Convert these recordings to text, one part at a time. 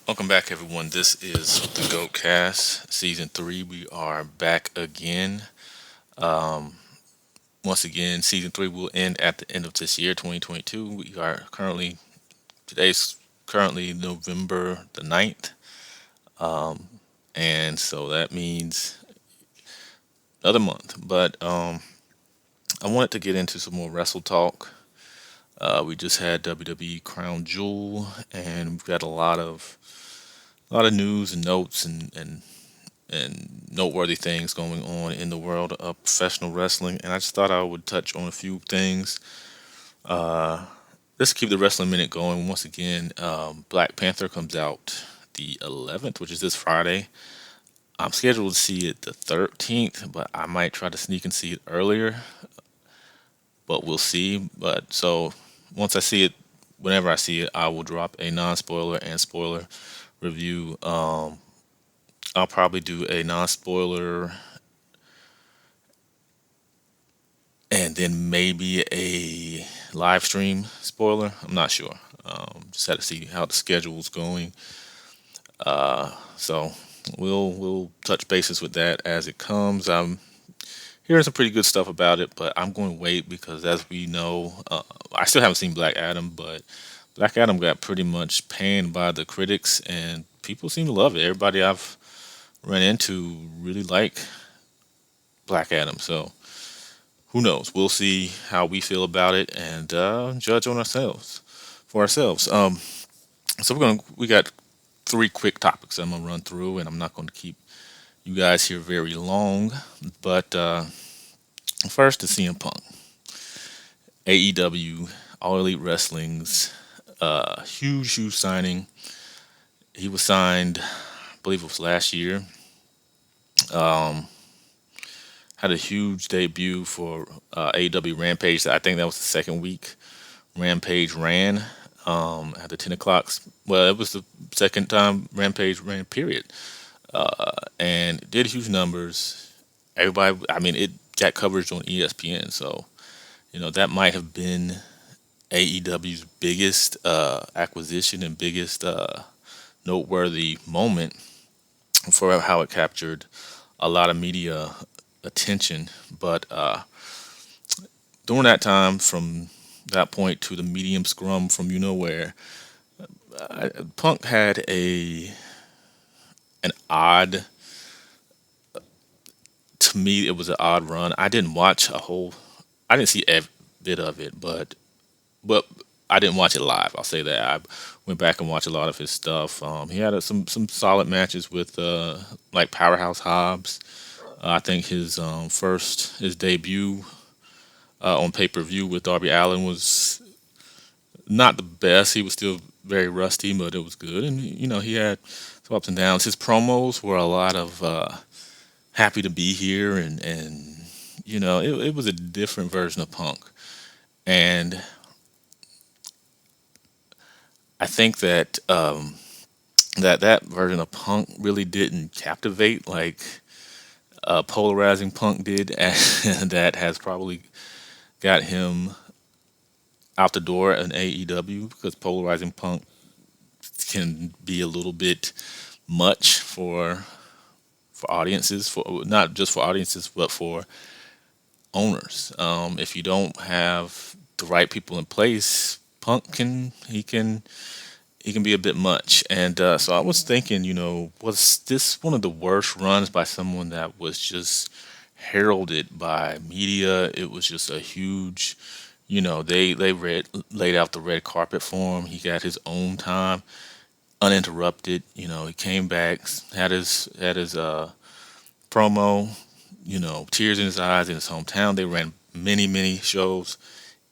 Welcome back, everyone. This is the GOATcast, Season 3. We are back again. Once again, Season 3 will end at the end of this year, 2022. Today's currently November the 9th. And so that means another month. But I wanted to get into some more wrestle talk. We just had WWE Crown Jewel, and we've got a lot of news and notes and noteworthy things going on in the world of professional wrestling. And I just thought I would touch on a few things. Let's keep the wrestling minute going. Once again, Black Panther comes out the 11th, which is this Friday. I'm scheduled to see it the 13th, but I might try to sneak and see it earlier, but we'll see. But so once I see it, whenever I see it, I will drop a non spoiler and spoiler review. I'll probably do a non spoiler and then maybe a live stream spoiler. I'm not sure. Just had to see how the schedule's going. So we'll touch bases with that as it comes. I'm hearing some pretty good stuff about it, but I'm going to wait because, as we know, I still haven't seen Black Adam, but Black Adam got pretty much panned by the critics, and people seem to love it. Everybody I've run into really like Black Adam, so who knows? We'll see how we feel about it and judge on ourselves for ourselves. So we got three quick topics I'm gonna run through, and I'm not going to keep you guys here very long. But first is CM Punk, AEW, All Elite Wrestling's huge signing. He was signed, I believe it was last year. Had a huge debut for AEW Rampage. I think that was the second week Rampage ran at the 10 o'clock. Well, it was the second time Rampage ran, period. And did huge numbers. Everybody, I mean, it got coverage on ESPN. So, that might have been AEW's biggest acquisition and biggest noteworthy moment for how it captured a lot of media attention. But during that time, from that point to the medium scrum from where, Punk had a an odd. To me, it was an odd run. I didn't watch a whole. I didn't see every bit of it, but I didn't watch it live. I'll say that. I went back and watched a lot of his stuff. He had some solid matches with like Powerhouse Hobbs. I think his debut on pay per view with Darby Allin was not the best. He was still very rusty, but it was good. And he had some ups and downs. His promos were a lot of happy to be here, and it was a different version of Punk. And I think that that version of Punk really didn't captivate like polarizing Punk did, and that has probably got him out the door in AEW because polarizing Punk can be a little bit much for audiences, for not just for audiences but for owners. If you don't have the right people in place, Punk can be a bit much. And so I was thinking, was this one of the worst runs by someone that was just heralded by media? It was just a huge, they laid out the red carpet for him. He got his own time, uninterrupted. He came back, had his promo. Tears in his eyes in his hometown. They ran many shows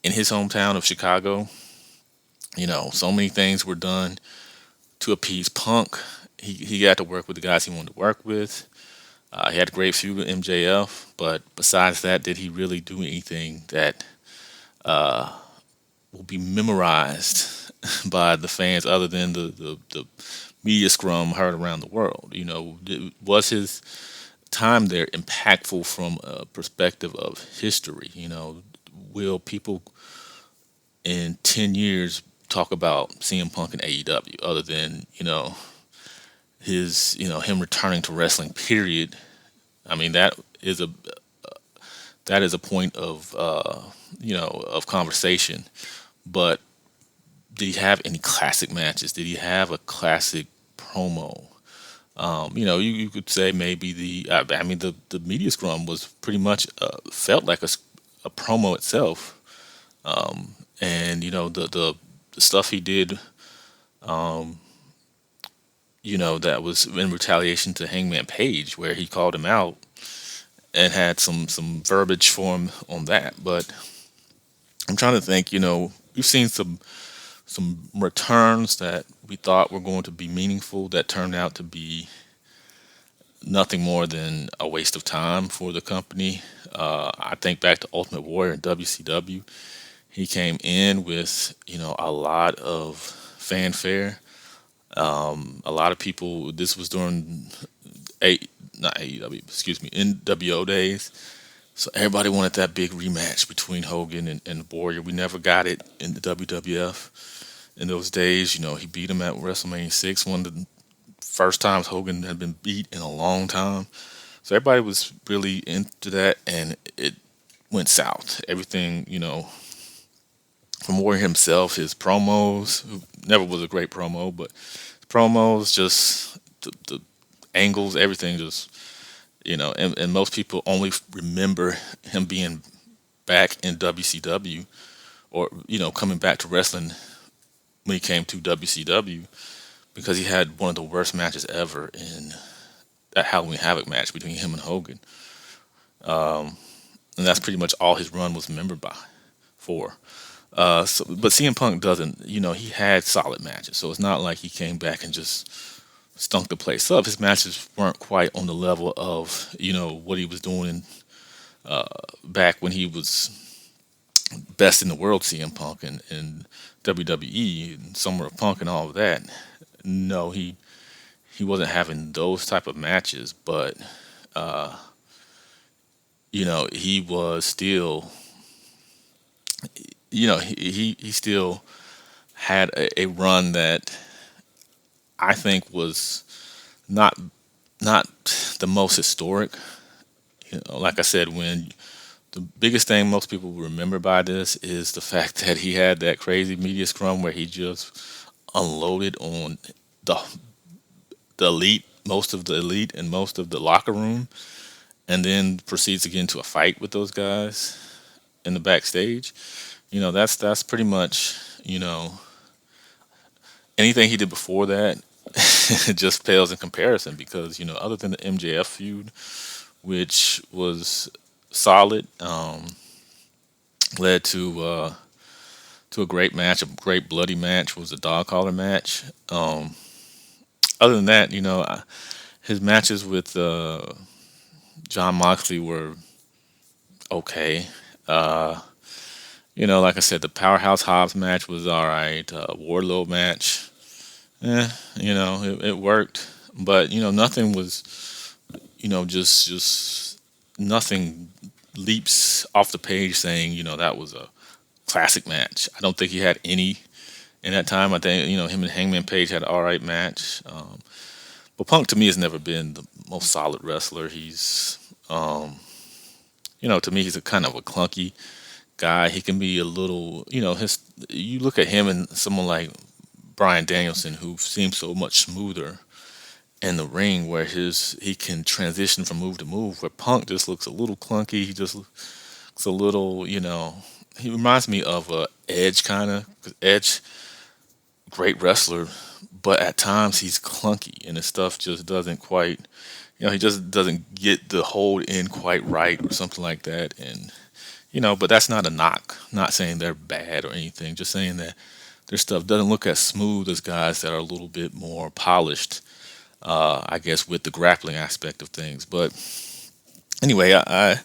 in his hometown of Chicago. So many things were done to appease Punk. He got to work with the guys he wanted to work with. He had a great feud with MJF, but besides that, did he really do anything that will be memorized by the fans other than the media scrum heard around the world? Was his time there impactful from a perspective of history? Will people in 10 years talk about CM Punk and AEW other than, his, him returning to wrestling. Period. I mean, is a that is a point of of conversation. But did he have any classic matches? Did he have a classic promo? You could say maybe I mean, the media scrum was pretty much felt like a promo itself. And the stuff he did, that was in retaliation to Hangman Page, where he called him out and had some verbiage for him on that. But I'm trying to think. We've seen some returns that we thought were going to be meaningful that turned out to be nothing more than a waste of time for the company. I think back to Ultimate Warrior in WCW. He came in with a lot of fanfare. A lot of people. This was during not AEW, excuse me, NWO days. So everybody wanted that big rematch between Hogan and Warrior. We never got it in the WWF in those days. He beat him at WrestleMania 6, one of the first times Hogan had been beat in a long time. So everybody was really into that, and it went south. Everything, from Warrior himself, his promos, who never was a great promo, but promos, just the angles, everything just, and most people only remember him being back in WCW or, coming back to wrestling when he came to WCW because he had one of the worst matches ever in that Halloween Havoc match between him and Hogan. And that's pretty much all his run was remembered by for. But CM Punk doesn't, he had solid matches. So it's not like he came back and just stunk the place up. His matches weren't quite on the level of, what he was doing back when he was best in the world, CM Punk and WWE and Summer of Punk and all of that. No, he wasn't having those type of matches, but he was still, he still had a run that I think was not not the most historic. Like I said, when the biggest thing most people will remember by this is the fact that he had that crazy media scrum where he just unloaded on the the elite, most of the elite, and most of the locker room, and then proceeds to get into a fight with those guys in the backstage. That's pretty much anything he did before that just pales in comparison because other than the MJF feud, which was solid, led to a great match, a great bloody match, was a dog collar match. Other than that, his matches with John Moxley were okay. Uh, like I said, the Powerhouse Hobbs match was all right. Wardlow match, it worked, but nothing was, just nothing leaps off the page saying that was a classic match. I don't think he had any in that time. I think him and Hangman Page had an all right match. But Punk to me has never been the most solid wrestler. He's to me he's a kind of a clunky guy. He can be a little, his. You look at him and someone like Brian Danielson, who seems so much smoother in the ring, where he can transition from move to move. Where Punk just looks a little clunky. He just looks a little, He reminds me of Edge kind of. Edge, great wrestler, but at times he's clunky and his stuff just doesn't quite. He just doesn't get the hold in quite right or something like that. And but that's not a knock. Not saying they're bad or anything. Just saying that their stuff doesn't look as smooth as guys that are a little bit more polished. I guess with the grappling aspect of things. But anyway, I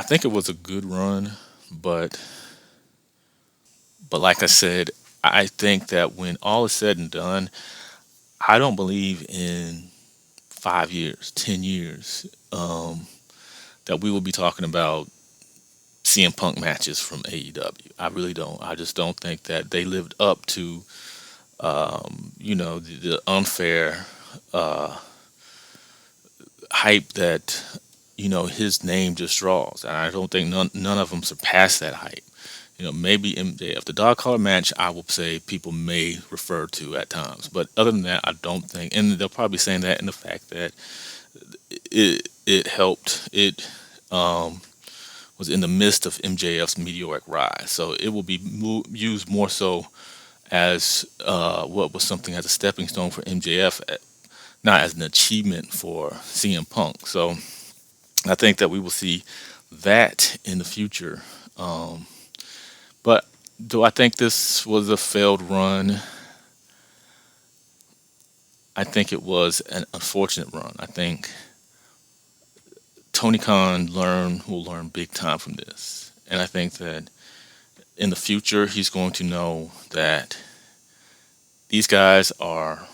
think it was a good run, but like I said, I think that when all is said and done, I don't believe in 5 years, 10 years, that we will be talking about CM Punk matches from AEW. I really don't. I just don't think that they lived up to the unfair hype that his name just draws, and I don't think none of them surpass that hype. Maybe MJF, the dog collar match, I will say people may refer to at times, but other than that, I don't think. And they'll probably be saying that in the fact that it helped. It was in the midst of MJF's meteoric rise, so it will be used more so as what was something as a stepping stone for MJF, not as an achievement for CM Punk. So I think that we will see that in the future. But do I think this was a failed run? I think it was an unfortunate run. I think Tony Khan will learn big time from this. And I think that in the future, he's going to know that these guys are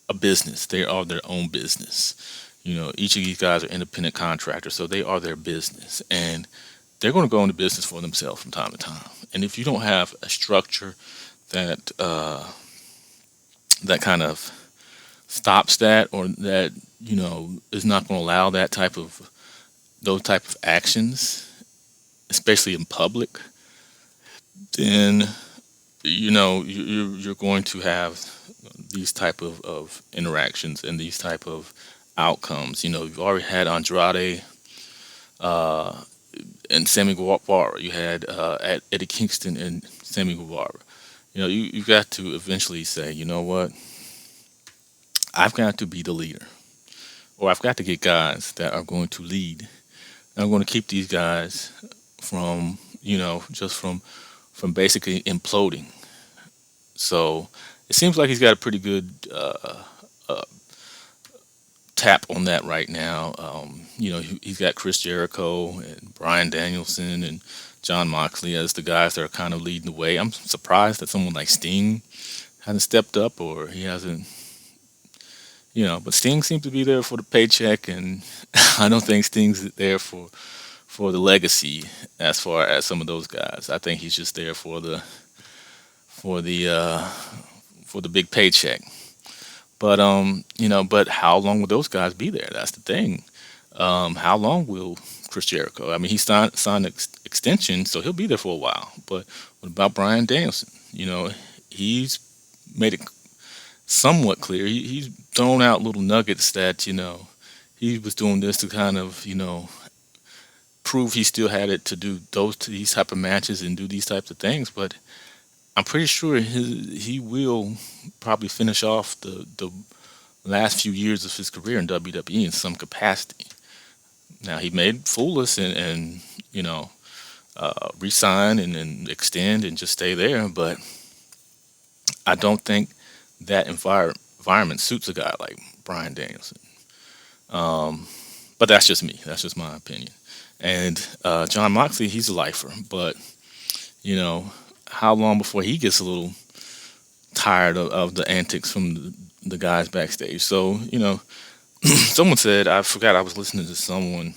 a business. They are their own business. Each of these guys are independent contractors, so they are their business. And they're going to go into business for themselves from time to time. And if you don't have a structure that that kind of stops that, or that is not going to allow those type of actions, especially in public, then you're going to have these type of interactions and these type of outcomes. You've already had Andrade and Sammy Guevara. You had Eddie Kingston and Sammy Guevara. You got to eventually say, you know what, I've got to be the leader, or I've got to get guys that are going to lead. And I'm going to keep these guys from, just from basically imploding. So it seems like he's got a pretty good uh, tap on that right now. He's got Chris Jericho and Brian Danielson and John Moxley as the guys that are kind of leading the way. I'm surprised that someone like Sting hasn't stepped up, or he hasn't. But Sting seems to be there for the paycheck, and I don't think Sting's there for the legacy as far as some of those guys. I think he's just there for the uh, for the big paycheck. But how long will those guys be there? That's the thing. How long will Chris Jericho? I mean, he signed an extension, so he'll be there for a while. But what about Brian Danielson? He's made it somewhat clear. He's thrown out little nuggets that he was doing this to kind of prove he still had it to do these type of matches and do these types of things. But I'm pretty sure he will probably finish off the last few years of his career in WWE in some capacity. Now he made fool us and resign and extend and just stay there, but I don't think that environment suits a guy like Brian Danielson. But that's just me. That's just my opinion. And John Moxley, he's a lifer, but you know, how long before he gets a little tired of the antics from the guys backstage? So, someone said, I forgot, I was listening to someone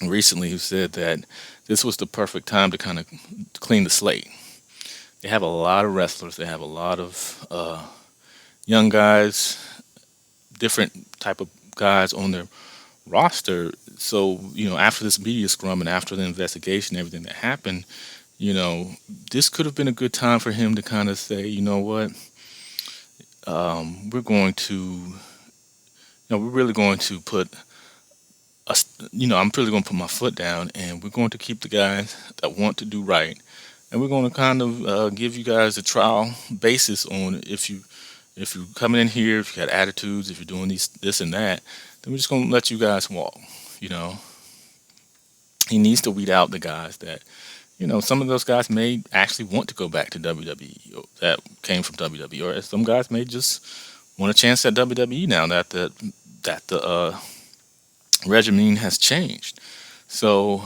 recently who said that this was the perfect time to kind of clean the slate. They have a lot of wrestlers. They have a lot of young guys, different type of guys on their roster. So, after this media scrum and after the investigation, everything that happened, this could have been a good time for him to kind of say, you know what, we're going to, we're really going to put I'm really going to put my foot down, and we're going to keep the guys that want to do right, and we're going to kind of give you guys a trial basis on if you're coming in here, if you got attitudes, if you're doing this and that, then we're just going to let you guys walk. He needs to weed out the guys that, some of those guys may actually want to go back to WWE, or that came from WWE, or some guys may just want a chance at WWE now that the regimen has changed. So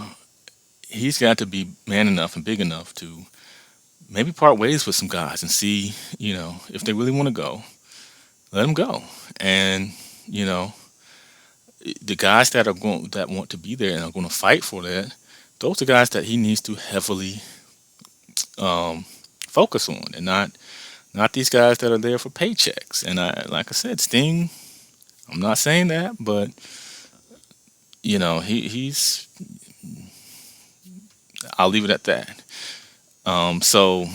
he's got to be man enough and big enough to maybe part ways with some guys and see, if they really want to go, let them go. And, the guys that want to be there and are going to fight for that, those are guys that he needs to heavily focus on, and not these guys that are there for paychecks. And like I said, Sting. I'm not saying that, but he's. I'll leave it at that. So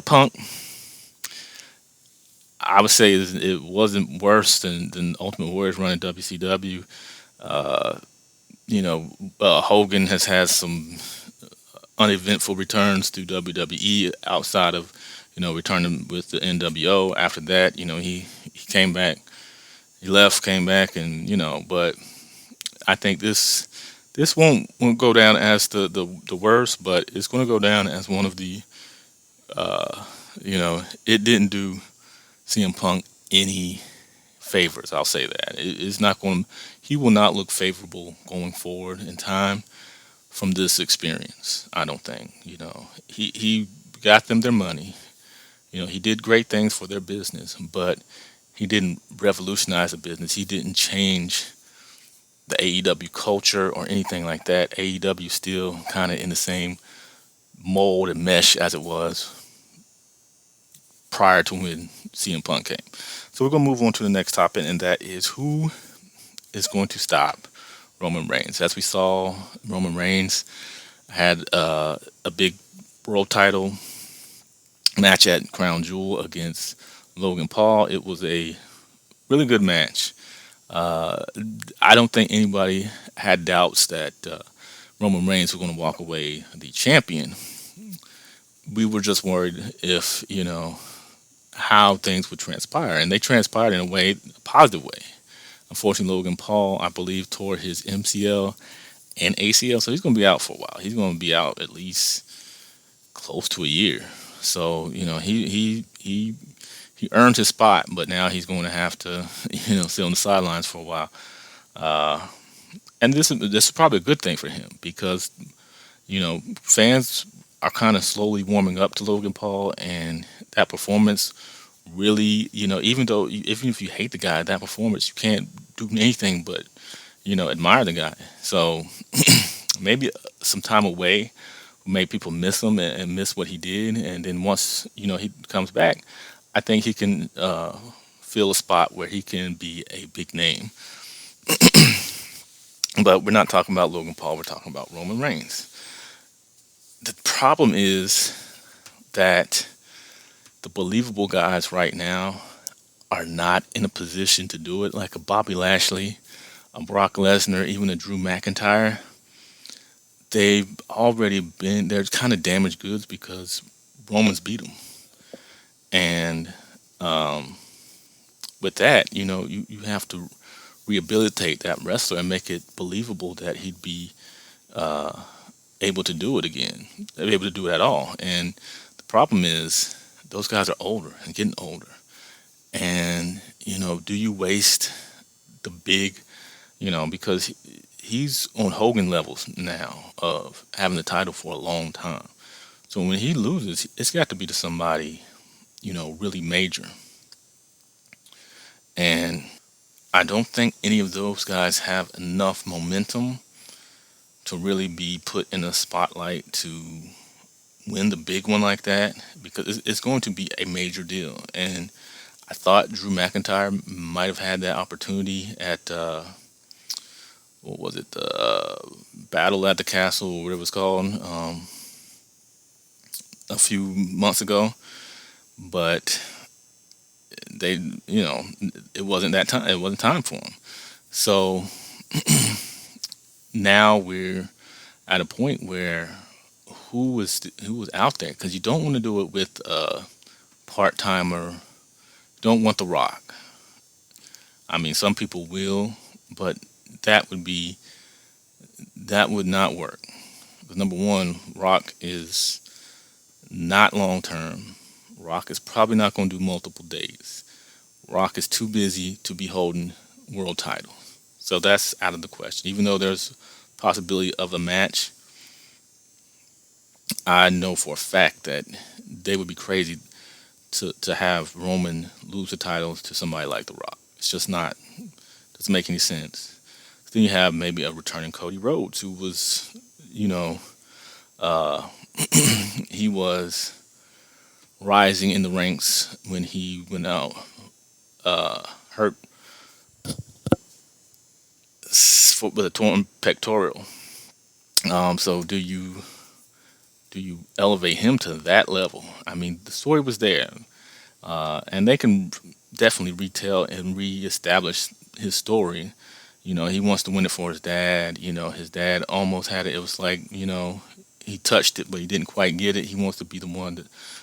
Punk. I would say it wasn't worse than Ultimate Warrior's run in WCW. Uh, Hogan has had some uneventful returns to WWE outside of returning with the NWO. After that, he came back, he left, came back, and but I think this won't go down as the worst, but it's going to go down as one of the it didn't do CM Punk any favors. I'll say that it's not going. He will not look favorable going forward in time from this experience. I don't think. He got them their money. He did great things for their business, but he didn't revolutionize the business. He didn't change the AEW culture or anything like that. AEW still kind of in the same mold and mesh as it was prior to when CM Punk came. So we're gonna move on to the next topic, and that is who is going to stop Roman Reigns. As we saw, Roman Reigns had a big world title match at Crown Jewel against Logan Paul. It was a really good match. Uh, I don't think anybody had doubts that Roman Reigns was going to walk away the champion. We were just worried if, how things would transpire. And they transpired in a positive way. Unfortunately, Logan Paul, I believe, tore his MCL and ACL, so he's going to be out for a while. He's going to be out at least close to a year. So, he earned his spot, but now he's going to have to, sit on the sidelines for a while. Uh, and this is probably a good thing for him because fans are kind of slowly warming up to Logan Paul, and that performance really, even though even if you hate the guy, that performance you can't do anything but admire the guy. So maybe some time away will make people miss him and miss what he did, and then once he comes back, I think he can fill a spot where he can be a big name. But we're not talking about Logan Paul. We're talking about Roman Reigns. The problem is that the believable guys right now are not in a position to do it, like a Bobby Lashley, a Brock Lesnar, even a Drew McIntyre. They've already they're kind of damaged goods because Roman's beat them. And with that, you have to rehabilitate that wrestler and make it believable that he'd be uh, able to do it again, able to do it at all. And the problem is those guys are older and getting older. And do you waste the big, because he's on Hogan levels now of having the title for a long time. So when he loses, it's got to be to somebody, really major. And I don't think any of those guys have enough momentum to really be put in a spotlight to win the big one like that because it's going to be a major deal. And I thought Drew McIntyre might have had that opportunity at what was it, the Battle at the Castle, or whatever it's called, a few months ago. But they, it wasn't that time. It wasn't time for him. So now we're at a point where who was out there because you don't want to do it with a part timer. Don't want The Rock. I mean, some people will, but that would be that would not work. 'Cause number one, Rock is not long term. Rock is probably not going to do multiple days. Rock is too busy to be holding world titles. So that's out of the question. Even though there's possibility of a match, I know for a fact that they would be crazy to have Roman lose the titles to somebody like The Rock. It's just not doesn't make any sense. Then you have maybe a returning Cody Rhodes who was, uh, he was rising in the ranks when he went out hurt with a torn pectoral. So do you elevate him to that level? I mean, the story was there, and they can definitely retell and reestablish his story. He wants to win it for his dad. His dad almost had it. It was like, he touched it, but he didn't quite get it. He wants to be the one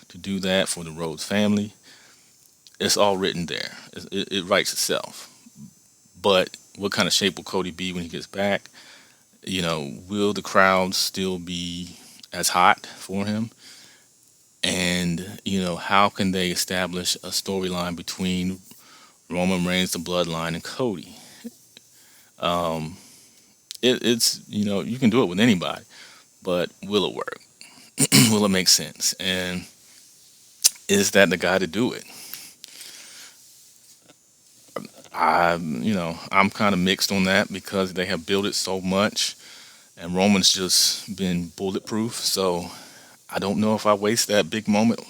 to do that for the Rhodes family. It's all written there. It writes itself. But what kind of shape will Cody be when he gets back? Will the crowd still be as hot for him? And, how can they establish a storyline between Roman Reigns, the bloodline, and Cody? Um, it's, you can do it with anybody, but will it work? Will it make sense? And is that the guy to do it? I'm kind of mixed on that because they have built it so much and Roman's just been bulletproof. So I don't know if I waste that big moment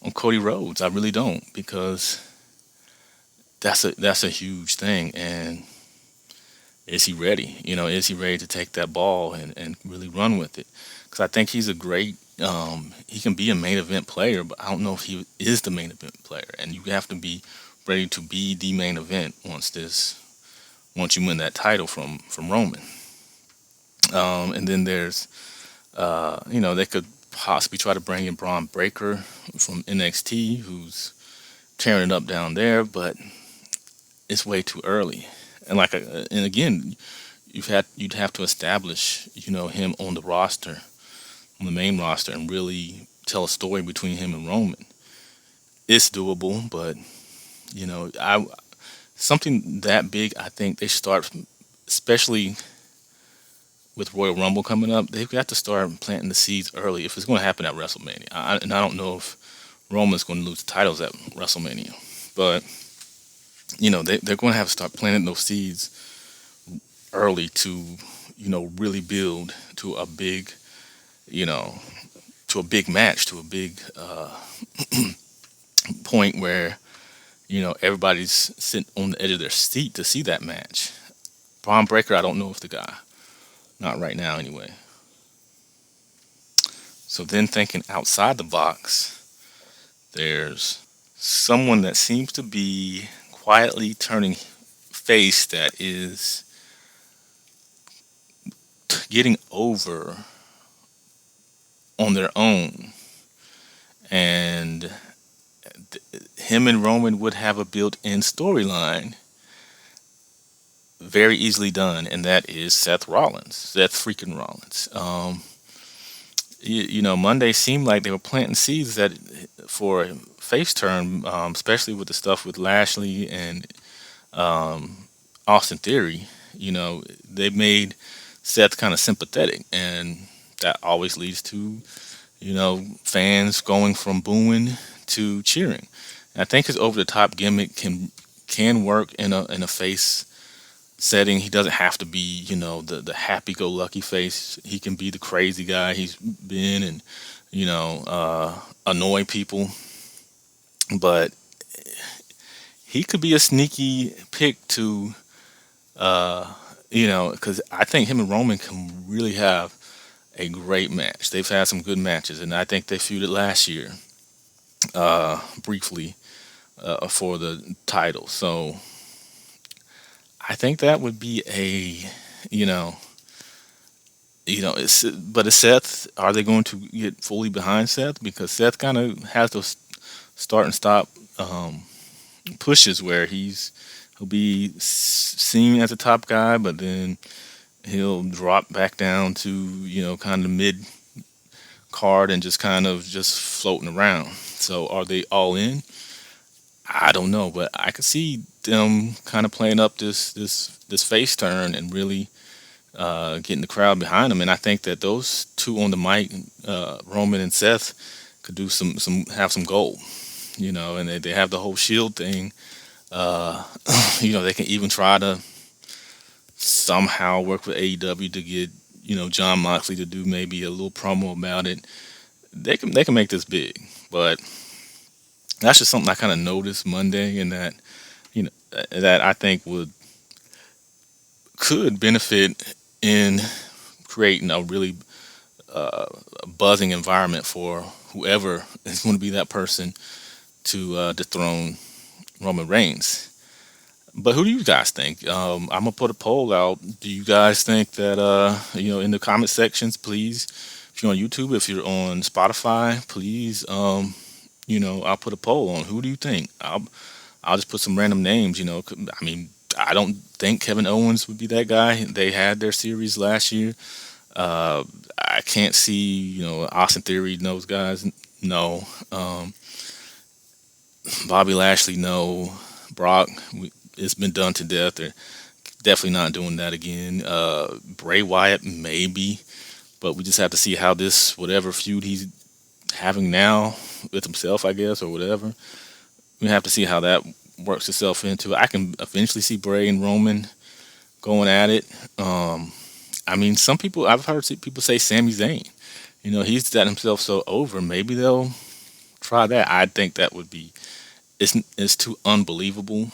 on Cody Rhodes. I really don't because that's a huge thing. And is he ready? Is he ready to take that ball and really run with it? Because I think he's a great. He can be a main event player, but I don't know if he is the main event player. And you have to be ready to be the main event once you win that title from Roman. And then there's they could possibly try to bring in Braun Breaker from NXT, who's tearing it up down there, but it's way too early. And and again, you'd have to establish him on the roster, on the main roster, and really tell a story between him and Roman. It's doable, but I something that big, I think they start, especially with Royal Rumble coming up, they've got to start planting the seeds early if it's going to happen at WrestleMania. And I don't know if Roman's going to lose the titles at WrestleMania, but they're going to have to start planting those seeds early to really build to a big you know to a big match, to a big point where everybody's sitting on the edge of their seat to see that match. Braun Breaker, I don't know if the guy, not right now anyway. So then thinking outside the box, there's someone that seems to be quietly turning face that is getting over on their own. And him and Roman would have a built in storyline very easily done, and that is Seth Rollins. Seth freaking Rollins. Monday seemed like they were planting seeds that for a face turn, especially with the stuff with Lashley and Austin Theory. They made Seth kind of sympathetic, and that always leads to fans going from booing to cheering. And I think his over the top gimmick can work in a face setting. He doesn't have to be, the happy go lucky face. He can be the crazy guy he's been and, annoy people. But he could be a sneaky pick to, because I think him and Roman can really have a great match. They've had some good matches, and I think they feuded last year, briefly, for the title. So I think that would be but is Seth, are they going to get fully behind Seth? Because Seth kind of has those start and stop pushes where he'll be seen as a top guy, but then he'll drop back down to, kind of mid card and just kind of just floating around. So are they all in? I don't know, but I could see them kind of playing up this face turn and really getting the crowd behind them. And I think that those two on the mic, Roman and Seth, could do some have some gold. And they have the whole Shield thing. They can even try to somehow work with AEW to get John Moxley to do maybe a little promo about it. They can make this big, but That's just something I kind of noticed Monday, and that that I think would could benefit in creating a really buzzing environment for whoever is going to be that person to dethrone Roman Reigns. But who do you guys think? I'm gonna put a poll out. Do you guys think that in the comment sections, please, if you're on YouTube, if you're on Spotify, please, I'll put a poll on who do you think. I'll just put some random names. I mean, I don't think Kevin Owens would be that guy. They had their series last year. Uh, I can't see, Austin Theory, those guys. No. Bobby Lashley, no. Brock, it's been done to death. They're definitely not doing that again. Bray Wyatt, maybe. But we just have to see how this, whatever feud he's having now with himself, I guess, or whatever. We have to see how that works itself into it. I can eventually see Bray and Roman going at it. I mean, some people, I've heard people say Sami Zayn. He's got himself so over. Maybe they'll try that. I think that would be, it's too unbelievable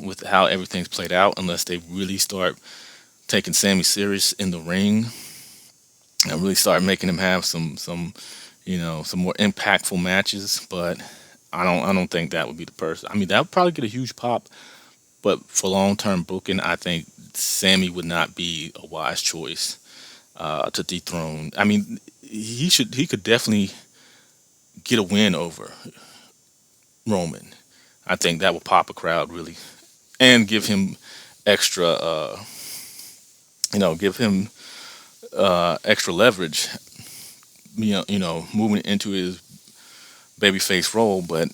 with how everything's played out unless they really start taking Sammy serious in the ring and really start making him have some more impactful matches. But I don't think that would be the person. I mean, that would probably get a huge pop, but for long term booking, I think Sammy would not be a wise choice to dethrone. I mean, he could definitely get a win over Roman. I think that would pop a crowd really, and give him extra, give him extra leverage. Moving into his babyface role, but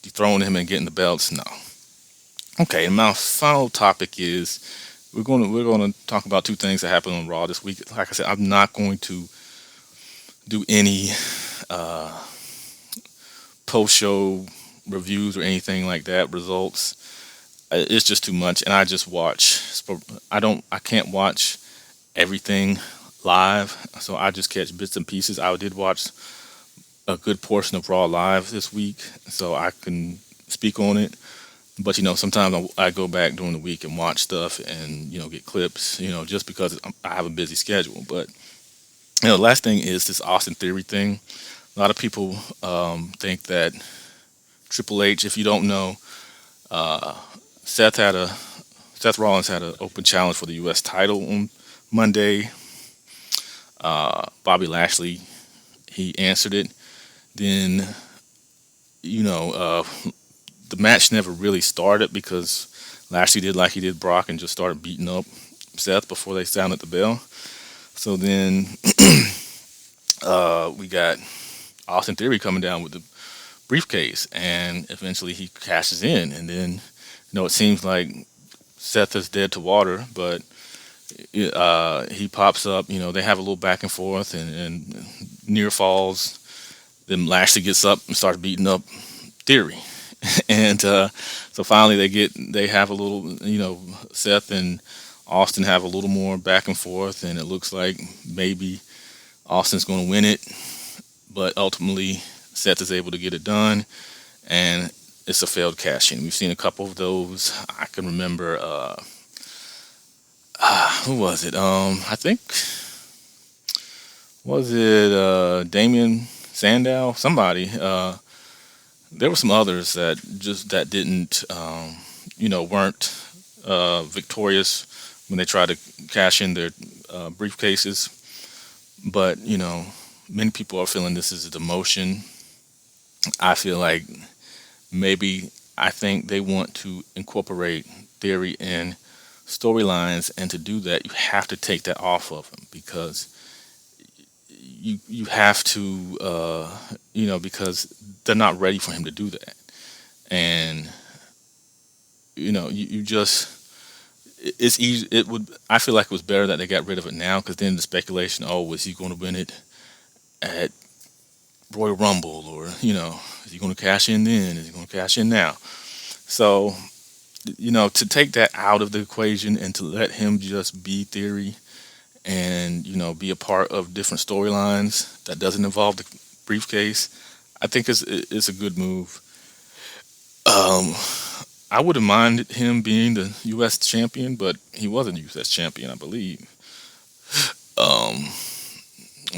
throwing him and getting the belts, no. Okay, and my final topic is we're gonna talk about two things that happened on Raw this week. Like I said, I'm not going to do any post show reviews or anything like that. Results. It's just too much, and I just watch. I can't watch everything live, so I just catch bits and pieces. I did watch a good portion of Raw live this week, so I can speak on it. But sometimes I go back during the week and watch stuff and get clips. Just because I have a busy schedule. But the last thing is this Austin Theory thing. A lot of people think that Triple H, if you don't know, uh, Seth had a Seth Rollins had an open challenge for the U.S. title on Monday. Bobby Lashley, he answered it. Then the match never really started because Lashley did like he did Brock and just started beating up Seth before they sounded the bell. So then we got Austin Theory coming down with the briefcase, and eventually he cashes in, and then it seems like Seth is dead to water, but he pops up. They have a little back and forth, and near falls. Then Lashley gets up and starts beating up Theory, and so finally they have a little. Seth and Austin have a little more back and forth, and it looks like maybe Austin's going to win it, but ultimately Seth is able to get it done, and it's a failed cash in. We've seen a couple of those. I can remember. Who was it? I think was it Damien Sandow? Somebody. There were some others that didn't, weren't victorious when they tried to cash in their briefcases. But many people are feeling this is a demotion. I feel like maybe I think they want to incorporate Theory in storylines, and to do that, you have to take that off of him because you have to, because they're not ready for him to do that, and you just it's easy. It would. I feel like it was better that they got rid of it now because then the speculation, oh, was he going to win it at Royal Rumble, or is he going to cash in then? Is he going to cash in now? So to take that out of the equation and to let him just be Theory and be a part of different storylines that doesn't involve the briefcase, I think it's a good move. Um, I wouldn't mind him being the U.S. champion, but he wasn't U.S. champion, I believe. Um,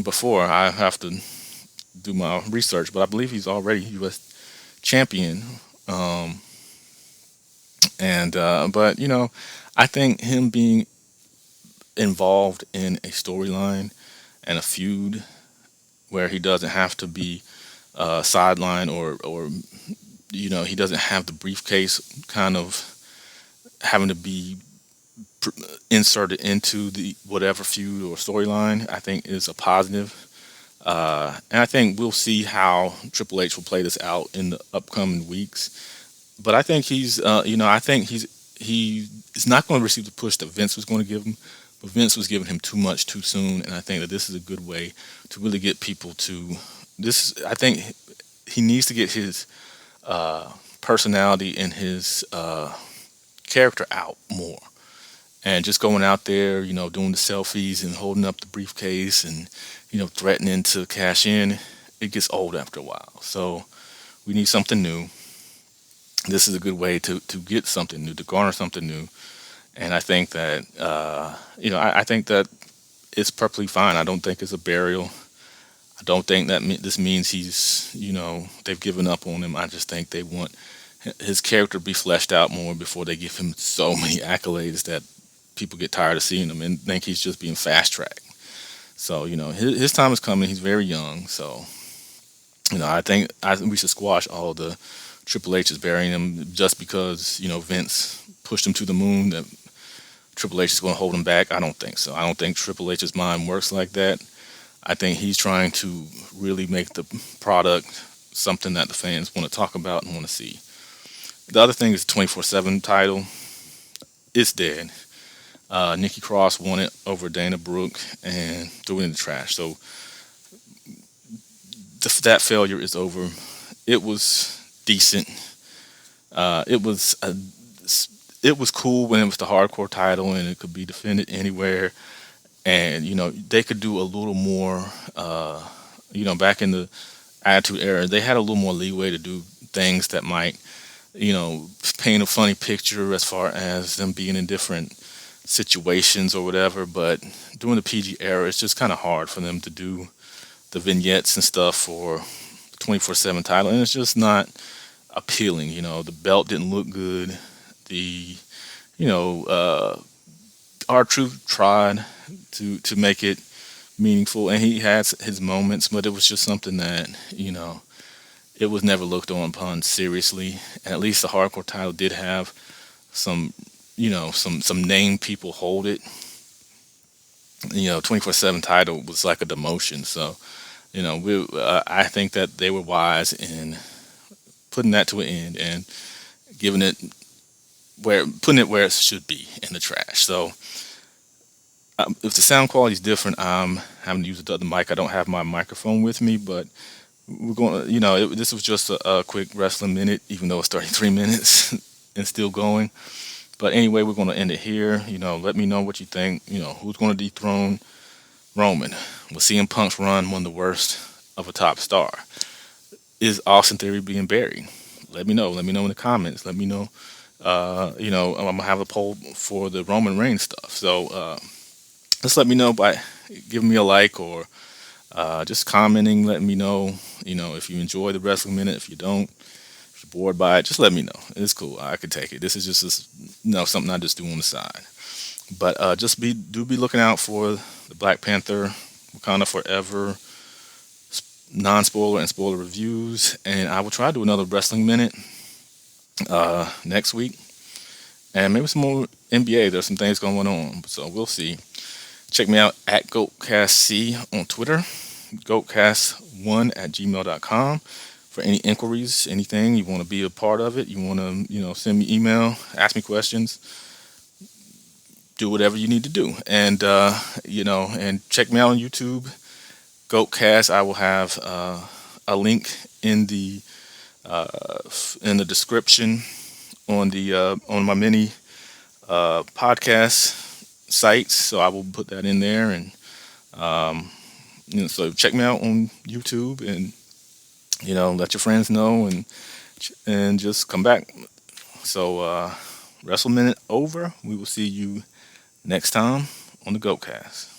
Before I have to do my research, but I believe he's already U.S. champion. Um, and but I think him being involved in a storyline and a feud where he doesn't have to be sideline or he doesn't have the briefcase kind of having to be pr- inserted into the whatever feud or storyline. I think is a positive. And I think we'll see how Triple H will play this out in the upcoming weeks. But I think I think he is not going to receive the push that Vince was going to give him. But Vince was giving him too much too soon, and I think that this is a good way to really get people to this. I think he needs to get his personality and his character out more, and just going out there, doing the selfies and holding up the briefcase and threatening to cash in. It gets old after a while. So we need something new. This is a good way to get something new, to garner something new. And I think that I think that it's perfectly fine. I don't think it's a burial. I don't think that this means he's they've given up on him. I just think they want his character to be fleshed out more before they give him so many accolades that people get tired of seeing him and think he's just being fast tracked. So his time is coming. He's very young. So I think we should squash all the Triple H is burying him just because Vince pushed him to the moon. That Triple H is going to hold him back. I don't think so. I don't think Triple H's mind works like that. I think he's trying to really make the product something that the fans want to talk about and want to see. The other thing is the 24/7 title. It's dead. Nikki Cross won it over Dana Brooke and threw it in the trash. So that failure is over. It was decent. It was it was cool when it was the hardcore title and it could be defended anywhere. And they could do a little more. Back in the Attitude Era, they had a little more leeway to do things that might paint a funny picture as far as them being in different situations or whatever. But during the PG era, it's just kind of hard for them to do the vignettes and stuff for the 24/7 title, and it's just not appealing. The belt didn't look good. The you know, R-Truth tried to make it meaningful, and he had his moments, but it was just something that it was never looked on upon seriously. And at least the hardcore title did have some some named people hold it. 24/7 title was like a demotion, so I think that they were wise in putting that to an end and giving it putting it where it should be, in the trash. So if the sound quality is different, I'm having to use the other mic. I don't have my microphone with me, but we're going to, this was just a quick wrestling minute, even though it's 33 minutes and still going. But anyway, we're going to end it here. Let me know what you think. Who's going to dethrone Roman? Will CM Punk's run one of the worst of a top star? Is Austin Theory being buried? Let me know. Let me know in the comments. Let me know. I'm going to have a poll for the Roman Reigns stuff. So just let me know by giving me a like or just commenting. Let me know, if you enjoy the Wrestling Minute. If you don't, if you're bored by it, just let me know. It's cool. I could take it. This is just something I just do on the side. But just be looking out for the Black Panther Wakanda Forever non-spoiler and spoiler reviews, and I will try to do another Wrestling Minute next week, and maybe some more NBA. There's some things going on, so we'll see. Check me out at GOATcastC on Twitter, GOATcast1@gmail.com for any inquiries, anything you want to be a part of it. You want to, send me email, ask me questions, do whatever you need to do, and and check me out on YouTube, GOATcast. I will have a link in the description on my mini podcast sites, so I will put that in there, and so check me out on YouTube, and Let your friends know and just come back. So, Wrestle Minute over. We will see you next time on the GOATcast.